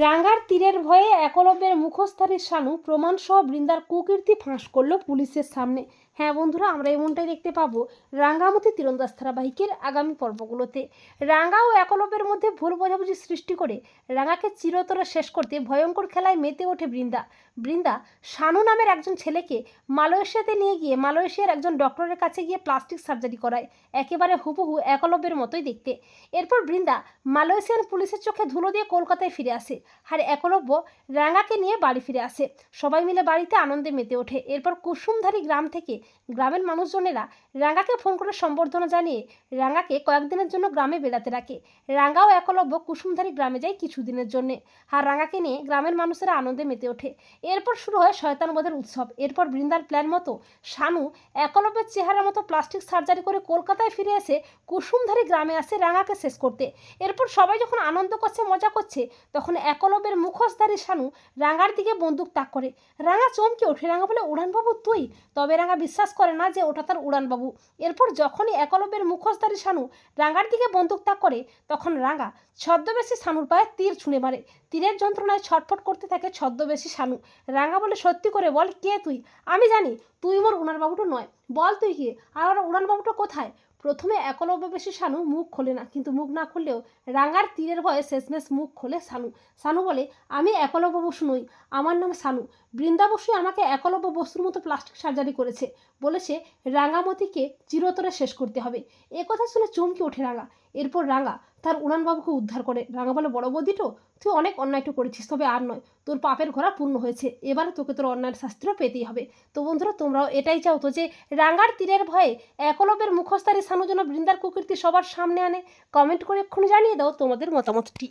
রাঙ্গার তীরের ভয়ে একলব্যের মুখোশধারী শানু প্রমাণসহ বৃন্দার কুকীর্তি ফাঁস করল পুলিশের সামনে। হ্যাঁ বন্ধুরা, আমরা এমনটাই দেখতে পাবো রাঙ্গামতি তীরন্দাজ ধারাবাহিকের আগামী পর্বগুলোতে। রাঙ্গা ও একলব্যের মধ্যে ভুল বোঝাবুঝি সৃষ্টি করে রাঙ্গাকে চিরতরে শেষ করতে ভয়ঙ্কর খেলায় মেতে ওঠে বৃন্দা শানু নামের একজন ছেলেকে মালয়েশিয়াতে নিয়ে গিয়ে মালয়েশিয়ার একজন ডক্টরের কাছে গিয়ে প্লাস্টিক সার্জারি করায়, একেবারে হুবহু একলব্যের মতোই দেখতে। এরপর বৃন্দা মালয়েশিয়ান পুলিশের চোখে ধুলো দিয়ে কলকাতায় ফিরে আসে, আর একলব্য রাঙ্গাকে নিয়ে বাড়ি ফিরে আসে। সবাই মিলে বাড়িতে আনন্দে মেতে ওঠে। এরপর কুসুমধারী গ্রাম থেকে গ্রামের মানুষজনেরা রাঙ্গাকে ফোন করে সম্বর্ধনা জানিয়ে রাঙ্গাকে কয়েকদিনের জন্য গ্রামে বেড়াতে রাখে। রাঙ্গা ও একলব্য কুসুমধারী গ্রামে যায় কিছুদিনের জন্যে, আর রাঙ্গাকে নিয়ে গ্রামের মানুষেরা আনন্দে মেতে ওঠে। এরপর শুরু হয় শয়তানবধের উৎসব। এরপর বৃন্দার প্ল্যান মতো শানু একলব্যের চেহারা মতো প্লাস্টিক সার্জারি করে কলকাতায় ফিরে এসে কুসুমধারী গ্রামে আসে রাঙ্গাকে শেষ করতে। এরপর সবাই যখন আনন্দ করছে, মজা করছে, তখন একলব্যের মুখোশধারী শানু রাঙ্গার দিকে বন্দুক তাক করে। রাঙ্গা চমকে ওঠে। রাঙ্গা বলে, উড়ানবাবু তুই? তবে রাঙ্গা বিশ্বাস করে না যে ওটা তার উড়ানবাবু। এরপর যখনই একলব্যের মুখোশধারী শানু রাঙ্গার দিকে বন্দুক তাক করে, তখন রাঙ্গা ছদ্মবেশী শানুর পায়ে তীর ছুঁড়ে মারে। তীরের যন্ত্রণায় ছটফট করতে থাকে ছদ্মবেশী শানু। রাঙ্গা বলে, সত্যি করে বল, কে তুই? আমি জানি তুই মোর উড়ানবাবুটা নয়, বল তুই কে, আর উড়ানবাবুটা কোথায়? প্রথমে একলব্যবেশী শানু মুখ খোলে না, কিন্তু মুখ না খুললেও রাঙ্গার তীরের ভয়ে শেষমেশ মুখ খোলে শানু। শানু বলে, আমি একলব্য বসু নই, আমার নাম শানু। বৃন্দা বসুই আমাকে একলব্য বসুর মতো প্লাস্টিক সার্জারি করেছে, বলেছে রাঙ্গামতিকে চিরতরে শেষ করতে হবে। এ কথা শুনে চমকে ওঠে রাঙ্গা। এরপর রাঙ্গা তার উড়ানবাবুকে উদ্ধার করে। রাঙ্গা বলে, বড় বৌদিটো, তুই অনেক অন্যায়টা করেছিস, তবে আর নয়, তোর পাপের ঘোড়া পূর্ণ হয়েছে, এবারে তোকে তোর অন্যায়ের শাস্তিও পেতেই হবে। তো বন্ধুরা, তোমরাও এটাই চাও তো যে রাঙ্গার তীরের ভয়ে একলব্যের মুখোশধারী শানু যেন বৃন্দার কুকীর্তি সবার সামনে আনে? কমেন্ট করে এক্ষুনি জানিয়ে দাও তোমাদের মতামতটি।